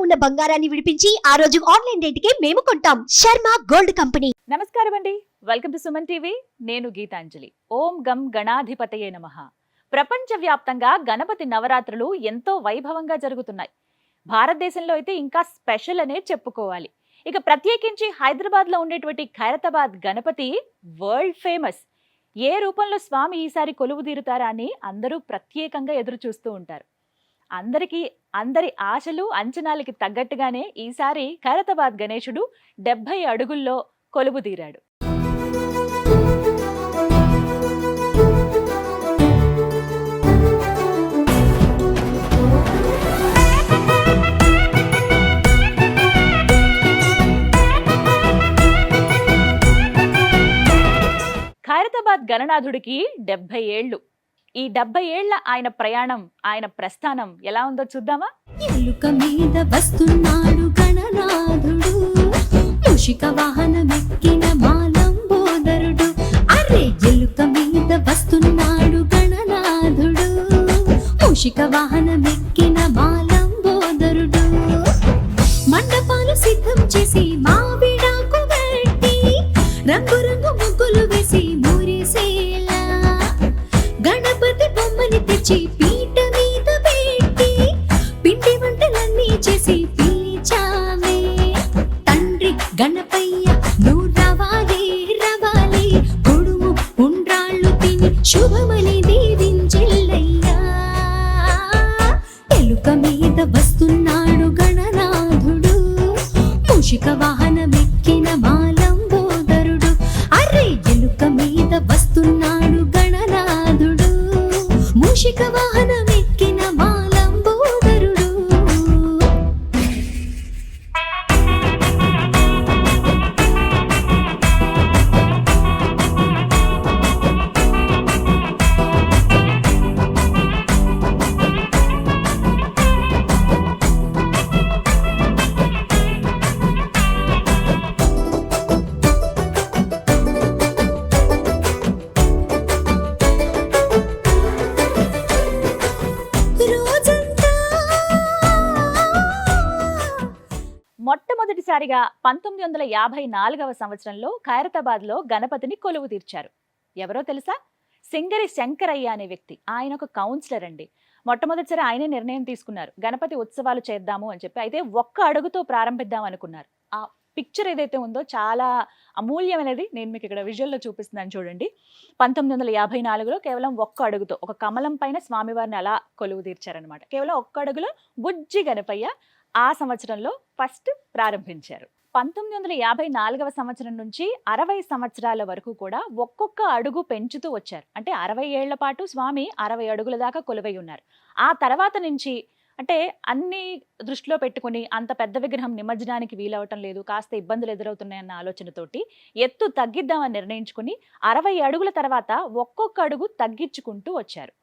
ఉన్న బంగారాన్ని విడిపించి ఆ రోజు ఆన్లైన్ రేటుకే మేము కొంటాం. Sharma gold company. నమస్కారం అండి, వెల్కమ్ టు సుమన్ టీవీ. నేను గీతాంజలి. ఓం గం గణాధిపతయే నమః. ప్రపంచవ్యాప్తంగా గణపతి నవరాత్రులు ఎంతో వైభవంగా జరుగుతున్నాయి. భారతదేశంలో అయితే ఇంకా స్పెషల్ అనే చెప్పుకోవాలి. ఇక ప్రత్యేకించి హైదరాబాద్ లో ఉండేటువంటి ఖైరతాబాద్ గణపతి వరల్డ్ ఫేమస్. ఏ రూపంలో స్వామి ఈసారి కొలువు తీరుతారా అని అందరూ ప్రత్యేకంగా ఎదురు చూస్తూ ఉంటారు. అందరి ఆశలు అంచనాలకి తగ్గట్టుగానే ఈసారి ఖైరతాబాద్ గణేశుడు 70 అడుగుల్లో కొలువు తీరాడు. ఖైరతాబాద్ గణనాథుడికి 70 ఏళ్ళు. ఈ 70 ఏళ్ల ఆయన ప్రయాణం, ఆయన ప్రస్థానం ఎలా ఉందో చూద్దామా? ఎలుక మీద వస్తున్నాడు గణనాథుడు, మూషిక వాహనమెక్కిన మాలంబోదరుడు. అరే ఎలుక మీద వస్తున్నాడు గణనాథుడు, మూషిక వాహనమెక్కిన మాలంబోదరుడు. మండపాలు సిద్ధం చేసి మావిడాకు పెట్టి రంగురంగు ముగ్గులు వేసి మురిసేలా గణపతి బొమ్మని తెచ్చి పీట మీద పెట్టి పిండి వంటలన్నీ చేసి పిలిచామే. తండ్రి గణపయ్య నువ్వు రవాలి రవాలి, కొడుము ఉండ్రాళ్ళు తిని శుభమని దీవించెల్లయ్యా. ఎలుక మీద వస్తున్నాడు గణనాథుడు, మూషిక వాహనమెక్కిన మాలంబోదరుడు. అరే ఎలుక మీద వస్తున్నాడు గణనాథుడు, మూషిక వాహనమెక్కిన మాలంబోదరుడు. మొట్టమొదటిసారిగా 1954వ సంవత్సరంలో ఖైరతాబాద్ లో గణపతిని కొలువు తీర్చారు. ఎవరో తెలుసా? సింగరి శంకరయ్య అనే వ్యక్తి. ఆయన ఒక కౌన్సిలర్ అండి. మొట్టమొదటిసారి ఆయనే నిర్ణయం తీసుకున్నారు, గణపతి ఉత్సవాలు చేద్దాము అని చెప్పి. అయితే ఒక్క అడుగుతో ప్రారంభిద్దాం అనుకున్నారు. ఆ పిక్చర్ ఏదైతే ఉందో చాలా అమూల్యమైనది. నేను మీకు ఇక్కడ విజువల్లో చూపిస్తున్నాను చూడండి. 1954లో కేవలం ఒక్క అడుగుతో ఒక కమలం పైన స్వామివారిని అలా కొలువు తీర్చారనమాట. కేవలం ఒక్క అడుగులో బుజ్జి గణపయ్య ఆ సంవత్సరంలో ఫస్ట్ ప్రారంభించారు. 1954వ సంవత్సరం నుంచి 60 సంవత్సరాల వరకు కూడా ఒక్కొక్క అడుగు పెంచుతూ వచ్చారు. అంటే 60 ఏళ్ల పాటు స్వామి 60 అడుగుల దాకా కొలువై ఉన్నారు. ఆ తర్వాత నుంచి అంటే అన్ని దృష్టిలో పెట్టుకుని అంత పెద్ద విగ్రహం నిమజ్జనానికి వీలవటం లేదు, కాస్త ఇబ్బందులు ఎదురవుతున్నాయన్న ఆలోచనతోటి ఎత్తు తగ్గిద్దామని నిర్ణయించుకుని 60 అడుగుల తర్వాత ఒక్కొక్క అడుగు తగ్గించుకుంటూ వచ్చారు.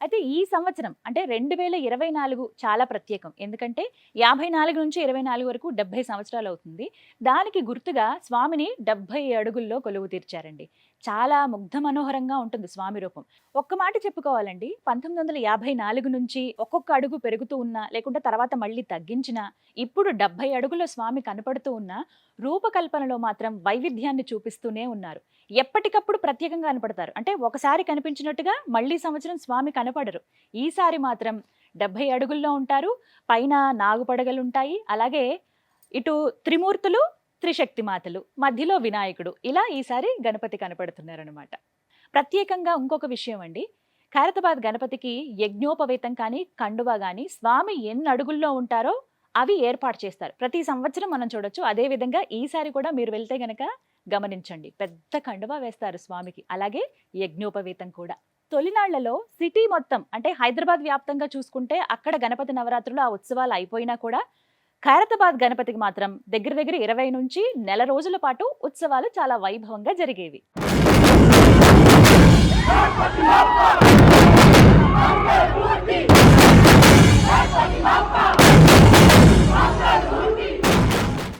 అయితే ఈ సంవత్సరం అంటే 2024 చాలా ప్రత్యేకం. ఎందుకంటే 54 నుంచి 24 వరకు 70 సంవత్సరాలు అవుతుంది. దానికి గుర్తుగా స్వామిని 70 అడుగుల్లో కొలువు తీర్చారండి. చాలా ముగ్ధ మనోహరంగా ఉంటుంది స్వామి రూపం. ఒక్క మాట చెప్పుకోవాలండి, 1954 నుంచి ఒక్కొక్క అడుగు పెరుగుతూ ఉన్నా, లేకుంటే తర్వాత మళ్ళీ తగ్గించినా, ఇప్పుడు 70 అడుగుల స్వామి కనపడుతూ ఉన్న రూపకల్పనలో మాత్రం వైవిధ్యాన్ని చూపిస్తూనే ఉన్నారు. ఎప్పటికప్పుడు ప్రత్యేకంగా కనపడతారు. అంటే ఒకసారి కనిపించినట్టుగా మళ్ళీ సంవత్సరం స్వామి కనపడరు. ఈసారి మాత్రం 70 అడుగుల్లో ఉంటారు. పైన నాగుపడగలుంటాయి. అలాగే ఇటు త్రిమూర్తులు, త్రిశక్తి మాతలు, మధ్యలో వినాయకుడు, ఇలా ఈసారి గణపతి కనపడుతున్నారనమాట. ప్రత్యేకంగా ఇంకొక విషయం అండి, ఖైరతాబాద్ గణపతికి యజ్ఞోపవేతం కానీ కండువా కానీ స్వామి ఎన్ని అడుగుల్లో ఉంటారో అవి ఏర్పాటు చేస్తారు. ప్రతి సంవత్సరం మనం చూడొచ్చు. అదే విధంగా ఈసారి కూడా మీరు వెళ్తే గనక గమనించండి, పెద్ద కండువా వేస్తారు స్వామికి. అలాగే యజ్ఞోపవేతం కూడా. తొలినాళ్లలో సిటీ మొత్తం అంటే హైదరాబాద్ వ్యాప్తంగా చూసుకుంటే అక్కడ గణపతి నవరాత్రులు ఆ ఉత్సవాలు అయిపోయినా కూడా ఖైరతాబాద్ గణపతికి మాత్రం దగ్గర 20 నుంచి నెల రోజుల పాటు ఉత్సవాలు చాలా వైభవంగా జరిగేవి.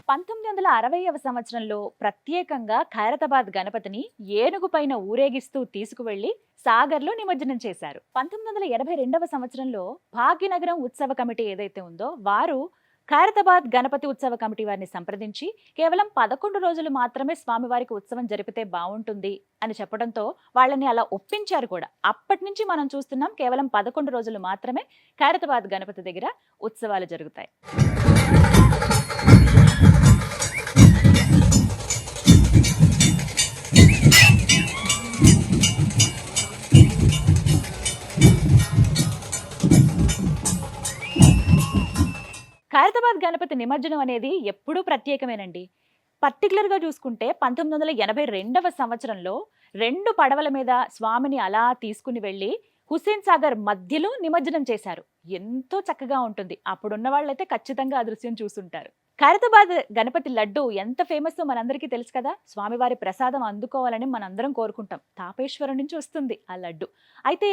1960వ సంవత్సరంలో ప్రత్యేకంగా ఖైరతాబాద్ గణపతిని ఏనుగు పైన ఊరేగిస్తూ తీసుకువెళ్లి సాగర్లో నిమజ్జనం చేశారు. 1982వ సంవత్సరంలో భాగ్యనగరం ఉత్సవ కమిటీ ఏదైతే ఉందో వారు ఖైరతాబాద్ గణపతి ఉత్సవ కమిటీ వారిని సంప్రదించి కేవలం 11 రోజులు మాత్రమే స్వామివారికి ఉత్సవం జరిపితే బాగుంటుంది అని చెప్పడంతో వాళ్ళని అలా ఒప్పించారు కూడా. అప్పటి నుంచి మనం చూస్తున్నాం కేవలం 11 రోజులు మాత్రమే ఖైరతాబాద్ గణపతి దగ్గర ఉత్సవాలు జరుగుతాయి. ఖైరతాబాద్ గణపతి నిమజ్జనం అనేది ఎప్పుడూ ప్రత్యేకమేనండి. పర్టికులర్గా చూసుకుంటే 1982వ సంవత్సరంలో 2 పడవల మీద స్వామిని అలా తీసుకుని వెళ్ళి హుస్సేన్ సాగర్ మధ్యలో నిమజ్జనం చేశారు. ఎంతో చక్కగా ఉంటుంది. అప్పుడున్న వాళ్ళైతే ఖచ్చితంగా ఆ దృశ్యం చూసుంటారు. ఖైరతాబాద్ గణపతి లడ్డు ఎంత ఫేమస్ మనందరికీ తెలుసు కదా. స్వామివారి ప్రసాదం అందుకోవాలని మనందరం కోరుకుంటాం. తాపేశ్వరం నుంచి వస్తుంది ఆ లడ్డు. అయితే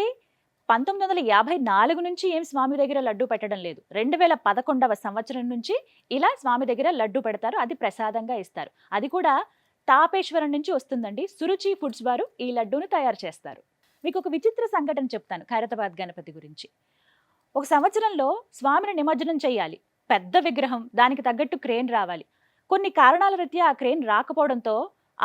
1954 నుంచి ఏం స్వామి దగ్గర లడ్డు పెట్టడం లేదు. 2011వ సంవత్సరం నుంచి ఇలా స్వామి దగ్గర లడ్డు పెడతారు. అది ప్రసాదంగా ఇస్తారు. అది కూడా తాపేశ్వరం నుంచి వస్తుందండి. సురుచి ఫుడ్స్ వారు ఈ లడ్డూను తయారు చేస్తారు. మీకు ఒక విచిత్ర సంఘటన చెప్తాను ఖైరతాబాద్ గణపతి గురించి. ఒక సంవత్సరంలో స్వామిని నిమజ్జనం చేయాలి. పెద్ద విగ్రహం, దానికి తగ్గట్టు క్రేన్ రావాలి. కొన్ని కారణాల రీత్యా ఆ క్రేన్ రాకపోవడంతో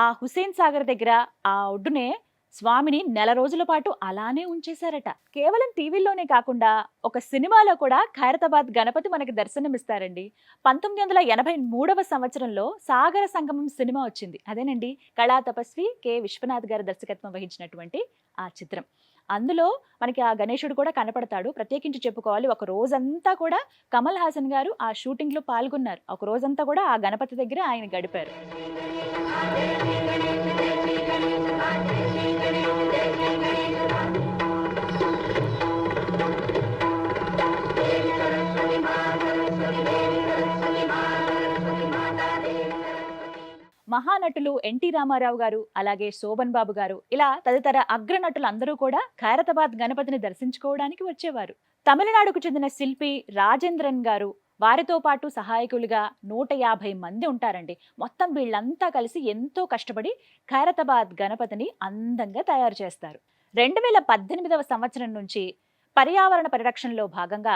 ఆ హుస్సేన్ సాగర్ దగ్గర ఆ ఒడ్డునే స్వామిని 1 రోజుల పాటు అలానే ఉంచేశారట. కేవలం టీవీల్లోనే కాకుండా ఒక సినిమాలో కూడా ఖైరతాబాద్ గణపతి మనకి దర్శనమిస్తారండి. 1983వ సంవత్సరంలో సాగర సంగమం సినిమా వచ్చింది. అదేనండి కళా తపస్వి కె విశ్వనాథ్ గారు దర్శకత్వం వహించినటువంటి ఆ చిత్రం. అందులో మనకి ఆ గణేశుడు కూడా కనపడతాడు. ప్రత్యేకించి చెప్పుకోవాలి, ఒక రోజంతా కూడా కమల్ హాసన్ గారు ఆ షూటింగ్ లో పాల్గొన్నారు. ఒక రోజంతా కూడా ఆ గణపతి దగ్గర ఆయన గడిపారు. మహానటులు ఎన్టీ రామారావు గారు, అలాగే శోభన్ బాబు గారు, ఇలా తదితర అగ్రనటులు అందరూ కూడా ఖైరతాబాద్ గణపతిని దర్శించుకోవడానికి వచ్చేవారు. తమిళనాడుకు చెందిన శిల్పి రాజేంద్రన్ గారు, వారితో పాటు సహాయకులుగా 150 మంది ఉంటారండి. మొత్తం వీళ్ళంతా కలిసి ఎంతో కష్టపడి ఖైరతాబాద్ గణపతిని అందంగా తయారు చేస్తారు. 2018వ సంవత్సరం నుంచి పర్యావరణ పరిరక్షణలో భాగంగా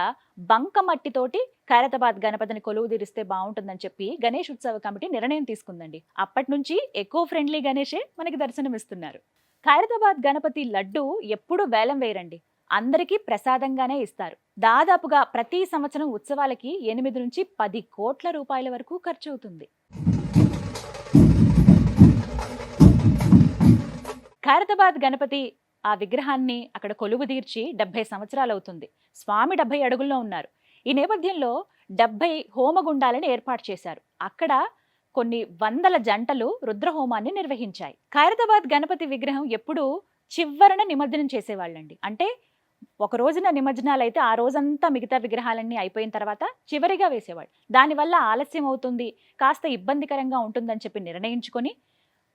బంకమట్టితోటి ఖైరతాబాద్ గణపతిని కొలువు తీరిస్తే బాగుంటుందని చెప్పి గణేష్ ఉత్సవ కమిటీ నిర్ణయం తీసుకుందండి. అప్పటి నుంచి ఎకో ఫ్రెండ్లీ గణేషే మనకి దర్శనమిస్తున్నారు. ఖైరతాబాద్ గణపతి లడ్డు ఎప్పుడూ వేలం వేయరండి. అందరికీ ప్రసాదంగానే ఇస్తారు. దాదాపుగా ప్రతి సంవత్సరం ఉత్సవాలకి 8 నుంచి 10 కోట్ల రూపాయల వరకు ఖర్చు అవుతుంది. ఖైరతాబాద్ గణపతి ఆ విగ్రహాన్ని అక్కడ కొలువు తీర్చి 70 సంవత్సరాలు అవుతుంది. స్వామి 70 అడుగుల్లో ఉన్నారు. ఈ నేపథ్యంలో 70 హోమగుండాలను ఏర్పాటు చేశారు. అక్కడ కొన్ని వందల జంటలు రుద్రహోమాన్ని నిర్వహించాయి. ఖైరతాబాద్ గణపతి విగ్రహం ఎప్పుడూ చివరన నిమజ్జనం చేసేవాళ్ళండి. అంటే ఒక రోజున నిమజ్జనాలు అయితే ఆ రోజంతా మిగతా విగ్రహాలన్నీ అయిపోయిన తర్వాత చివరిగా వేసేవాళ్ళు. దానివల్ల ఆలస్యం అవుతుంది, కాస్త ఇబ్బందికరంగా ఉంటుందని చెప్పి నిర్ణయించుకొని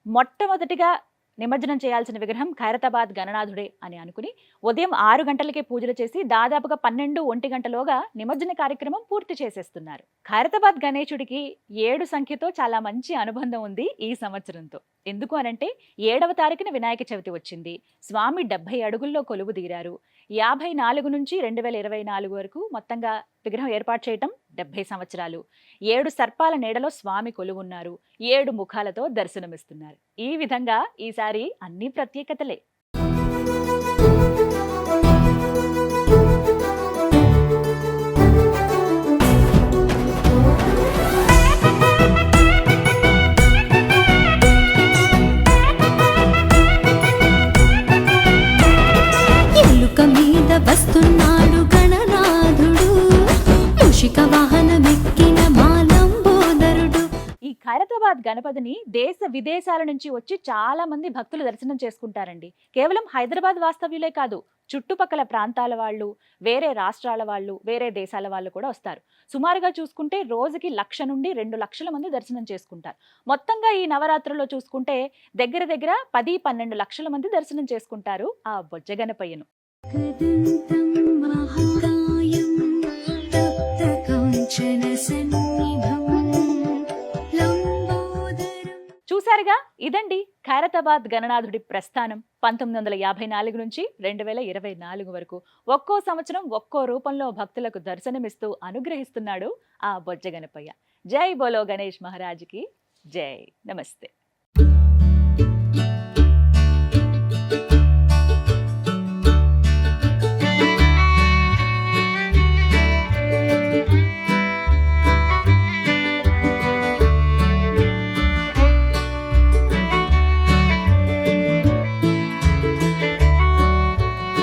మొట్టమొదటిగా నిమజ్జనం చేయాల్సిన విగ్రహం ఖైరతాబాద్ గణనాథుడే అని అనుకుని ఉదయం 6 గంటలకే పూజలు చేసి దాదాపుగా 12-1 గంటలోగా నిమజ్జన కార్యక్రమం పూర్తి చేసేస్తున్నారు. ఖైరతాబాద్ గణేశుడికి 7 సంఖ్యతో చాలా మంచి అనుబంధం ఉంది ఈ సంవత్సరంతో. ఎందుకు అనంటే 7వ తారీఖున వినాయక చవితి వచ్చింది. స్వామి 70 అడుగుల్లో కొలువు తీరారు. 54 నుంచి 2024 వరకు మొత్తంగా విగ్రహం ఏర్పాటు చేయటం 70 సంవత్సరాలు. 7 సర్పాల నీడలో స్వామి కొలువున్నారు. 7 ముఖాలతో దర్శనమిస్తున్నారు. ఈ విధంగా ఈసారి అన్ని ప్రత్యేకతలే. ఎలుక మీద వస్తున్నాడు గణనాథుడు, మూషిక వాహనమెక్కిన మాలంబోదరుడు. ఈ ఖైరతాబాద్ గణపతిని దేశ విదేశాల నుంచి వచ్చి చాలా మంది భక్తులు దర్శనం చేసుకుంటారండి. కేవలం హైదరాబాద్ వాస్తవ్యులే కాదు, చుట్టుపక్కల ప్రాంతాల వాళ్ళు, వేరే రాష్ట్రాల వాళ్ళు, వేరే దేశాల వాళ్ళు కూడా వస్తారు. సుమారుగా చూసుకుంటే రోజుకి 1,00,000 నుండి 2,00,000 మంది దర్శనం చేసుకుంటారు. మొత్తంగా ఈ నవరాత్రుల్లో చూసుకుంటే దగ్గర దగ్గర 10-12 లక్షల మంది దర్శనం చేసుకుంటారు ఆ బొజ్జ గణపయ్యను. కదంతం మహాకాయం తప్త కాంచన సన్నిభం చూసారుగా, ఇదండి ఖైరతాబాద్ గణనాథుడి ప్రస్థానం 1954 నుంచి 2024 వరకు. ఒక్కో సంవత్సరం ఒక్కో రూపంలో భక్తులకు దర్శనమిస్తూ అనుగ్రహిస్తున్నాడు ఆ బొజ్జ గణపయ్య. జై బోలో గణేష్ మహారాజ్కి జై. నమస్తే.